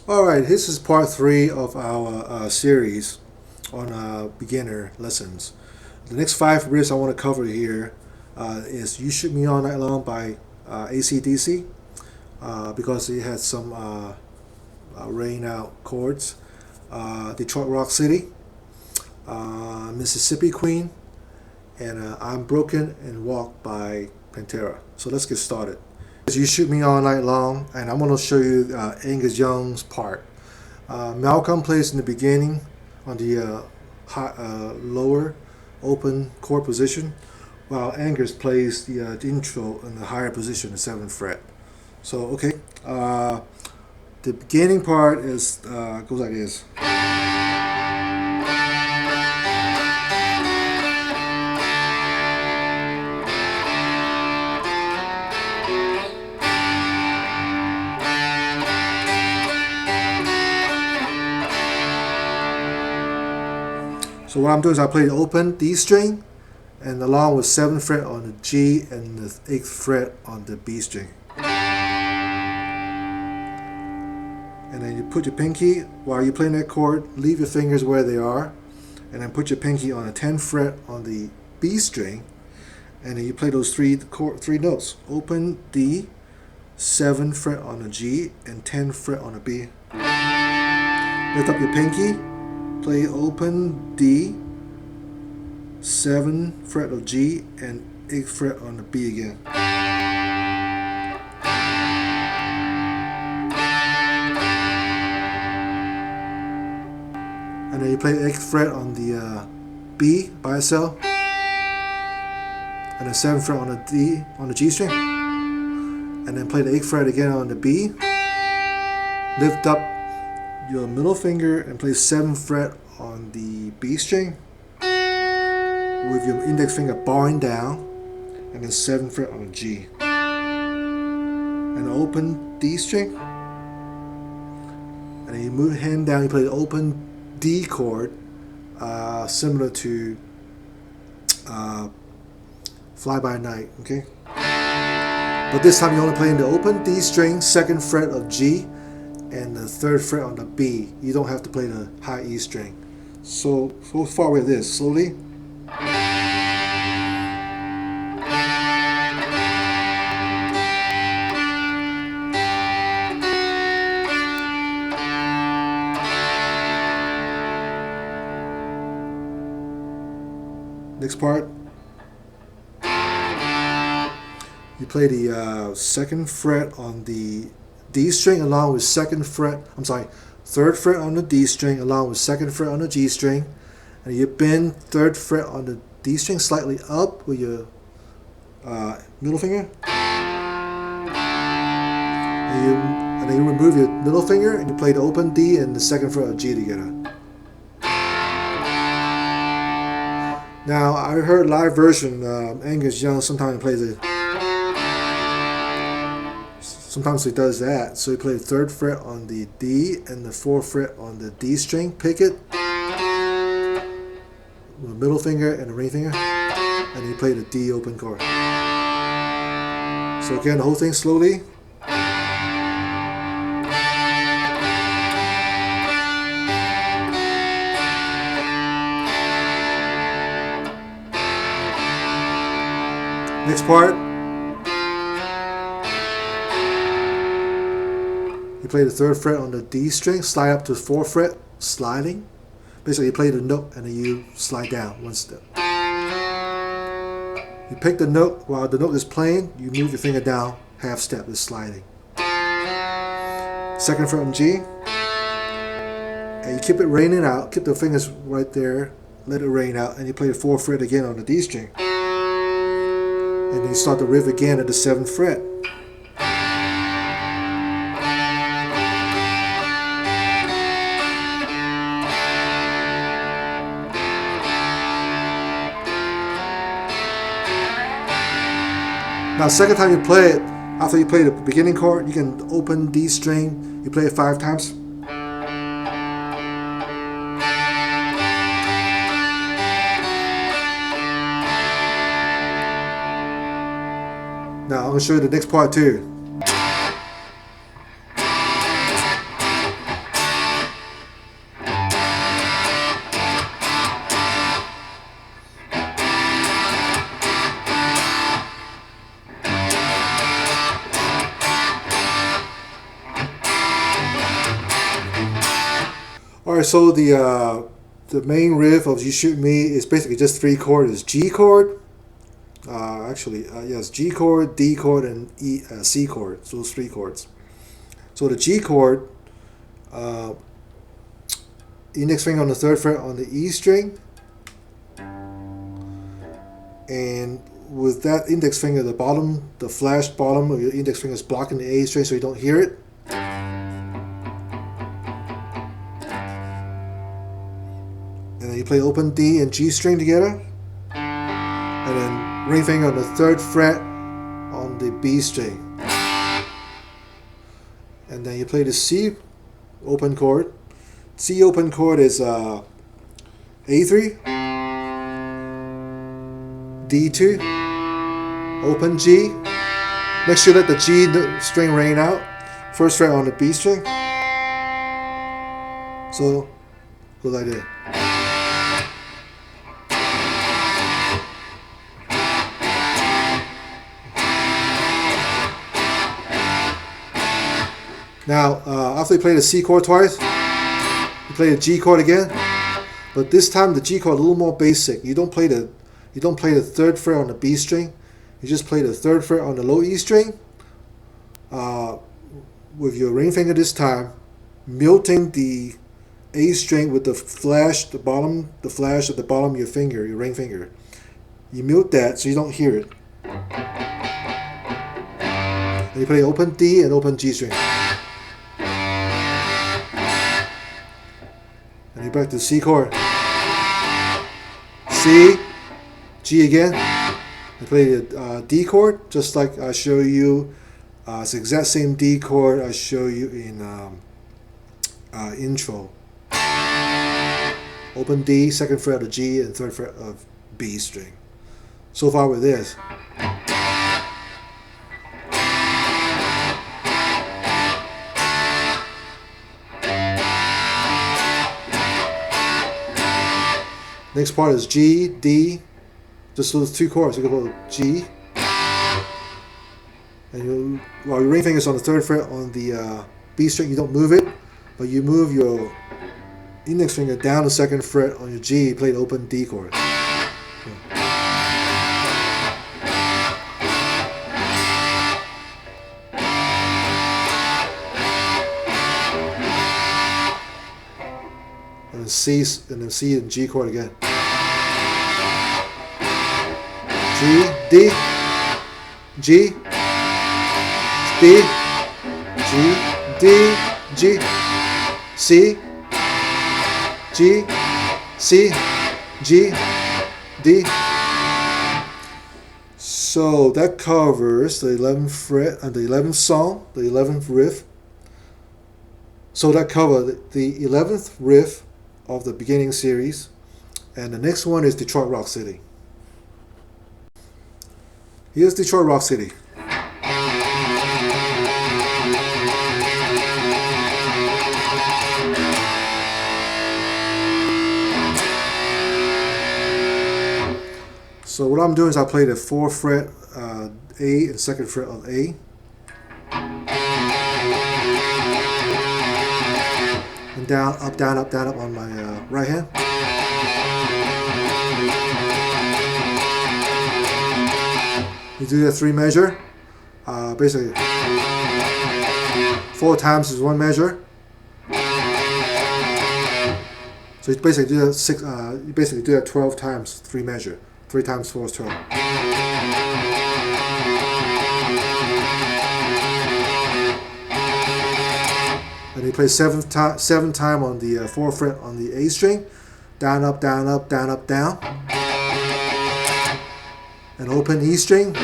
Alright, this is part 3 of our series on beginner lessons. The next 5 riffs I want to cover here is You Shoot Me All Night Long by AC/DC because it has some rain out chords. Detroit Rock City, Mississippi Queen, and I'm Broken and Walk by Pantera. So let's get started. You Shoot Me All Night Long, and I'm going to show you Angus Young's part. Malcolm plays in the beginning on the lower open chord position, while Angus plays the intro in the higher position, the 7th fret. So, okay, the beginning part is goes like this. So what I'm doing is I play the open D string, and along with 7th fret on the G and the 8th fret on the B string. And then you put your pinky, while you're playing that chord, leave your fingers where they are, and then put your pinky on the 10th fret on the B string, and then you play those three notes. Open D, 7th fret on the G, and 10th fret on the B. Lift up your pinky, play open D, 7th fret of G, and 8th fret on the B again. And then you play the 8th fret on the B by itself, and the 7th fret on the D on the G string, and then play the 8th fret again on the B. Lift up your middle finger and play 7th fret on the B string with your index finger barring down, and then 7th fret on the G, and open D string, and then you move the hand down. You play the open D chord, similar to Fly By Night. Okay, but this time you're only playing the open D string, 2nd fret of G, and the 3rd fret on the B. You don't have to play the high E string. So go forward with this slowly. Next part, you play the 2nd fret on the D string along with 3rd fret on the D string along with 2nd fret on the G string, and you bend 3rd fret on the D string slightly up with your middle finger, and then you remove your middle finger and you play the open D and the 2nd fret of G together. Now I heard live version, Angus Young sometimes plays it. Sometimes he does that. So he plays 3rd fret on the D and the 4th fret on the D string. Pick it with the middle finger and the ring finger, and you play the D open chord. So again, the whole thing slowly. Next part, you play the 3rd fret on the D string, slide up to the 4th fret, sliding. Basically, you play the note and then you slide down 1 step. You pick the note while the note is playing, you move your finger down 1/2 step, it's sliding. 2nd fret on G, and you keep it raining out, keep the fingers right there, let it rain out, and you play the 4th fret again on the D string. And then you start the riff again at the 7th fret. Now, second time you play it, after you play the beginning chord, you can open D string, you play it 5 times. Now I'm going to show you the next part too. All right, so the main riff of "You Shoot Me" is basically just three chords: it's G chord, yes, G chord, D chord, and C chord. So those three chords. So the G chord, uh, index finger on the third fret on the E string, and with that index finger, the flashed bottom of your index finger is blocking the A string so you don't hear it. And then you play open D and G string together, and then ring finger on the third fret on the B string, and then you play the C open chord. C open chord is A3, D2, open G. Make sure that the G string ring out, first fret on the B string. So go like that. Now, after you play the C chord twice, you play the G chord again. But this time the G chord a little more basic. You don't play the third fret on the B string. You just play the third fret on the low E string with your ring finger this time, muting the A string with the flash at the bottom of your finger, your ring finger. You mute that so you don't hear it. And you play open D and open G string. And you're back to C chord. C, G again. I play the D chord, just like I show you. It's the exact same D chord I show you in intro. Open D, second fret of G, and third fret of B string. So far with this. Next part is G, D, just those two chords. You go G, and while your ring finger is on the third fret on the B string, you don't move it, but you move your index finger down the second fret on your G. You play the open D chord. And then C and G chord again. G, D, G, D, G, D, G, C, G, C, G, D. So that covers the 11th fret and the 11th song, the 11th riff. So that covers the 11th riff of the beginning series, and the next one is Detroit Rock City. Here's Detroit Rock City. So what I'm doing is I play the 4th fret A and 2nd fret of A. And down, up, down, up, down, up on my right hand. You do that 3 measure. Basically, 4 times is 1 measure. So you basically do that you basically do that 12 times 3 measure. 3 times 4 is 12. And you play 7 time on the 4th fret on the A string, down, up, down, up, down, up, down. And open E string,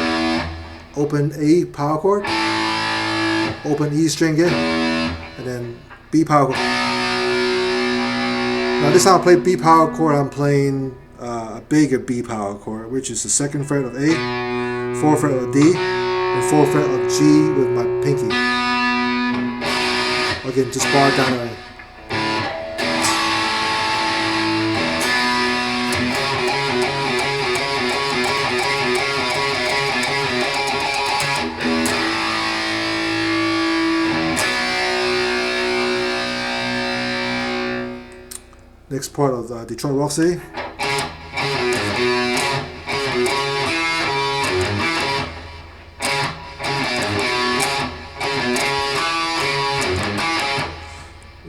open A power chord, open E string again, and then B power chord. Now this time I play B power chord, I'm playing a bigger B power chord, which is the 2nd fret of A, 4th fret of D, and 4th fret of G with my pinky. Again, just bar down the Next part of Detroit Rock City.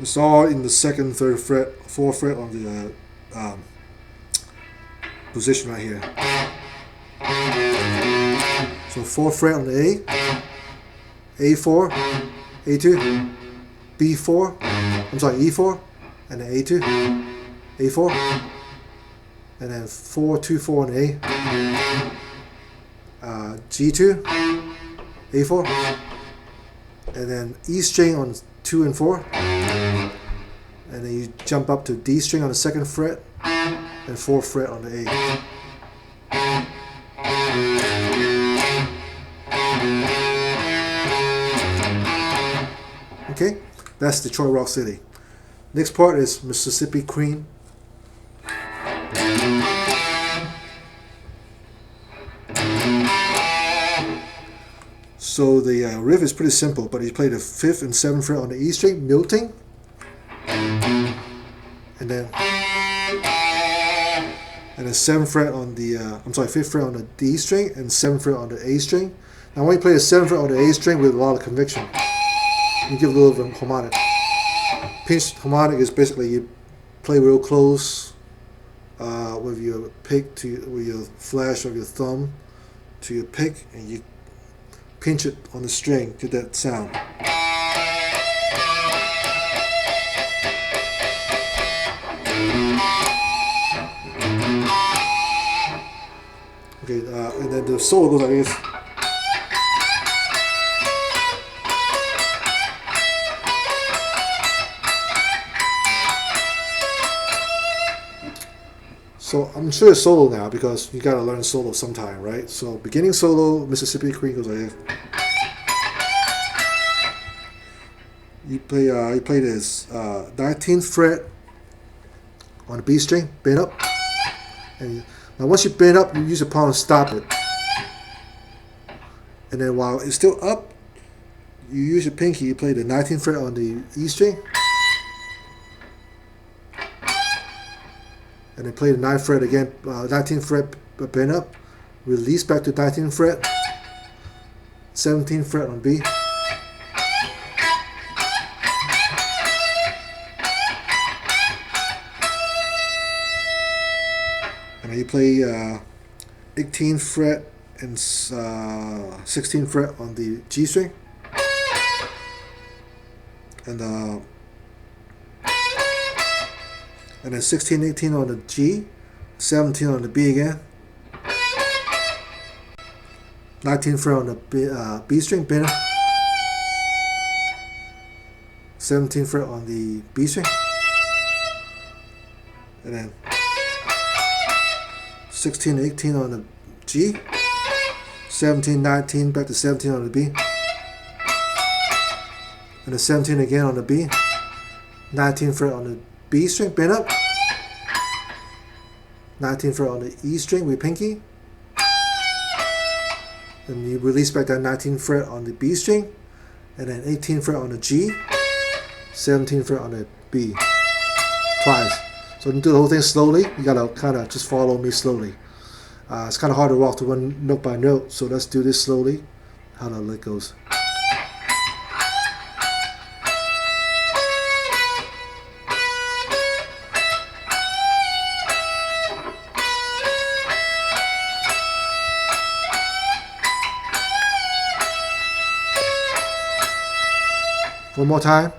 It's all in the second, third fret, fourth fret on the position right here. So fourth fret on the A, A4, A2, B4, I'm sorry, E4, and then A2, A4, and then 4, 2, 4 on the A, G2, A4, and then E string on 2 and 4, and then you jump up to D string on the second fret and 4th fret on the A. Okay, that's Detroit Rock City. Next part is Mississippi Queen. So the riff is pretty simple, but you play the 5th and 7th fret on the E string, muting, and then 7th fret on the 5th fret on the D string and 7th fret on the A string. Now when you play the 7th fret on the A string with a lot of conviction, you give a little bit of harmonic. Pinched harmonic is basically you play real close with your pick with your flash of your thumb to your pick, and you pinch it on the string to that sound. Okay, and then the solo goes like this. So I'm sure it's solo now because you gotta learn solo sometime, right? So beginning solo, Mississippi Queen goes like this. You play this 19th fret on the B string, bend up, and now once you bend up, you use your palm to stop it, and then while it's still up, you use your pinky. You play the 19th fret on the E string. And then play the 9th fret again, 19th fret, bend up, release back to 19th fret, 17th fret on B, and then you play 18th fret and 16th fret on the G string, and then 16, 18 on the G, 17 on the B again, 19 fret on the B string, bend up, 17 fret on the B string, and then 16, 18 on the G, 17, 19, back to 17 on the B, and then 17 again on the B, 19 fret on the B string, bend up, 19th fret on the E string with pinky, and you release back that 19th fret on the B string, and then 18th fret on the G, 17th fret on the B, twice. So you do the whole thing slowly. You gotta kind of just follow me slowly. It's kind of hard to walk to one note by note, so let's do this slowly, how the lick goes. One more time.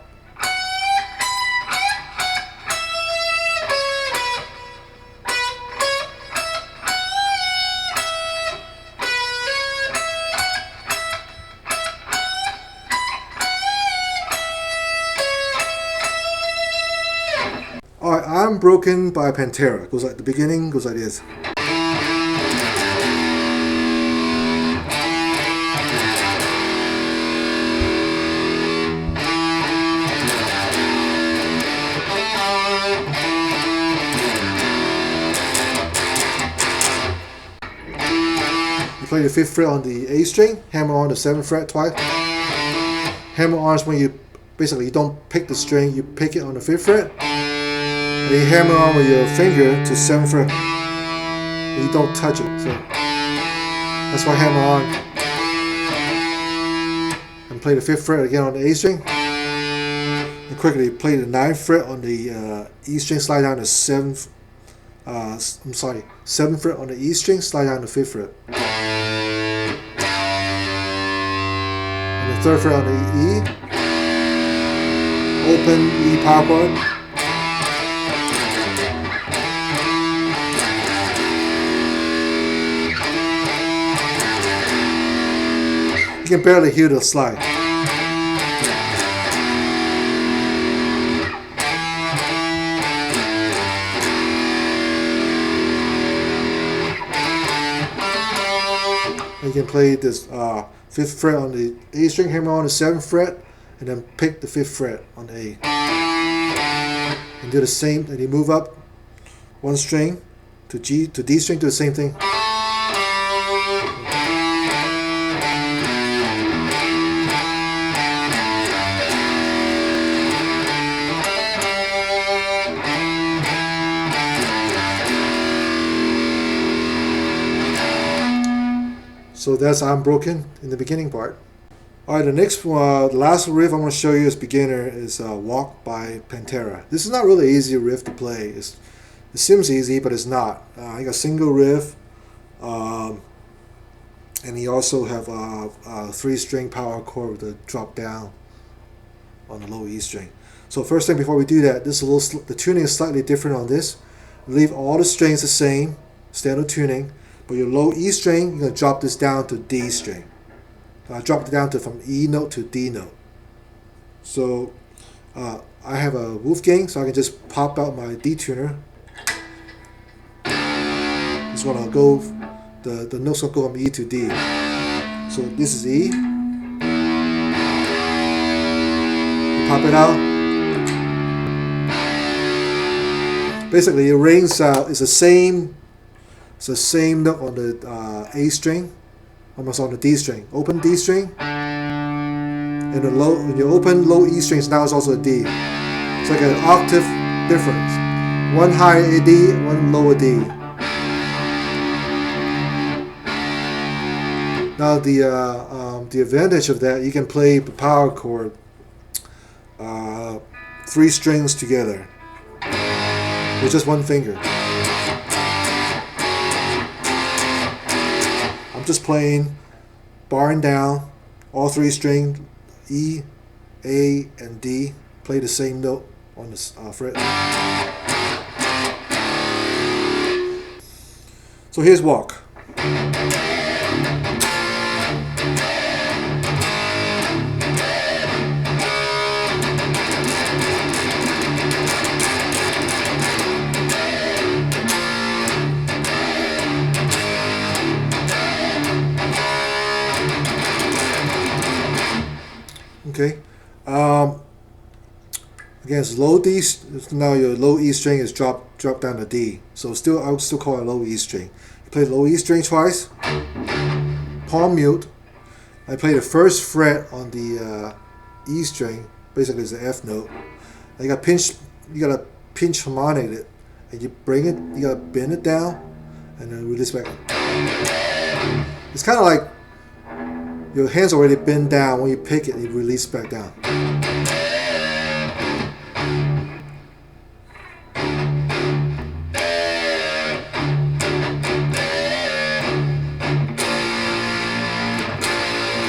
Alright, I'm Broken by Pantera. Goes like the beginning, goes like this. Play the 5th fret on the A string, hammer on the 7th fret twice. Hammer on is when you basically you don't pick the string, you pick it on the 5th fret. And you hammer on with your finger to 7th fret. And you don't touch it. So that's why I hammer on. And play the 5th fret again on the A string. And quickly play the 9th fret on the E string, slide down to 7th. 7th fret on the E string, slide down to 5th fret. And the 3rd fret on the E. Open E power chord. You can barely hear the slide. You can play this 5th fret on the A string, hammer on the 7th fret, and then pick the 5th fret on the A. And do the same, and you move up one string to G to D string, do the same thing. So that's Unbroken in the beginning part. Alright, the next one, the last riff I'm going to show you as beginner is Walk by Pantera. This is not really an easy riff to play. It seems easy, but it's not. You got single riff, and you also have a 3-string power chord with a drop down on the low E string. So first thing before we do that, the tuning is slightly different on this. Leave all the strings the same, standard tuning. But your low E string, you're going to drop this down to D string. Drop it down to from E note to D note. So I have a Wolfgang, so I can just pop out my D tuner. It's going to go, the notes will go from E to D. So this is E. You pop it out. Basically, it rings out. It's the same note on the A string, almost on the D string. Open D string, and your open low E strings now is also a D. It's like an octave difference. One higher A D, one lower D. Now the advantage of that, you can play the power chord 3 strings together with just one finger. I'm just playing barring down, all 3 strings, E, A, and D. Play the same note on the fret. So here's Walk. Okay. Again, it's low D. Now your low E string is dropped down to D. So I would still call it a low E string. You play the low E string twice. Palm mute. I play the 1st fret on the E string. Basically, it's the F note. And you got to pinch harmonic it, and you bring it. You got to bend it down, and then release back. It's kind of like your hands already bend down. When you pick it, you release back down.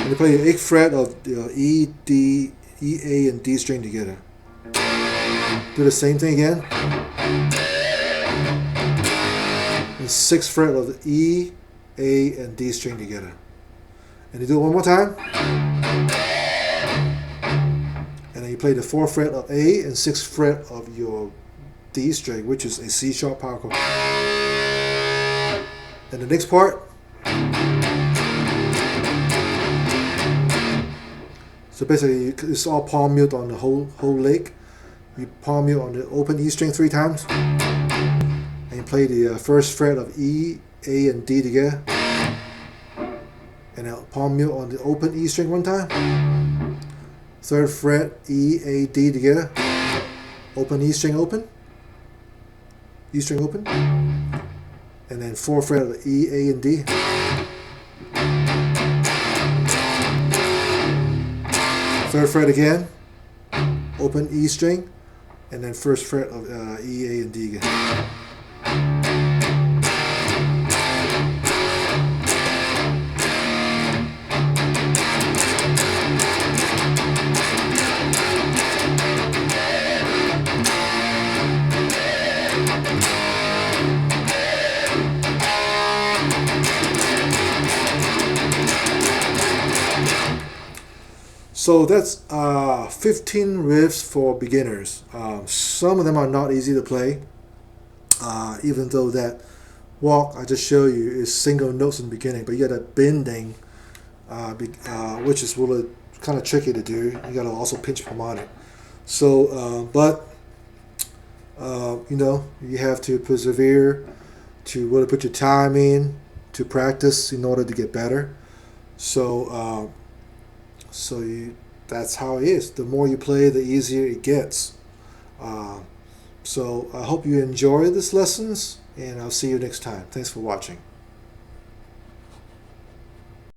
And you play your 8th fret of E, D, E, A, and D string together. Do the same thing again. And 6th fret of the E, A, and D string together. And you do it one more time. And then you play the 4th fret of A and 6th fret of your D string, which is a C sharp power chord. And the next part. So basically, it's all palm mute on the whole lick. You palm mute on the open E string 3 times. And you play the 1st fret of E, A, and D together. And now palm mute on the open E string 1 time. 3rd fret E, A, D together. Open E string open. E string open, and then 4th fret of E, A, and D. 3rd fret again, open E string, and then 1st fret of E, A, and D again. So that's 15 riffs for beginners. Some of them are not easy to play, even though that walk I just showed you is single notes in the beginning, but you got a bending, which is really kind of tricky to do. You got to also pinch harmonic. So, you know, you have to persevere to really put your time in to practice in order to get better. So, that's how it is. The more you play, the easier it gets. So I hope you enjoy these lessons, and I'll see you next time. Thanks for watching.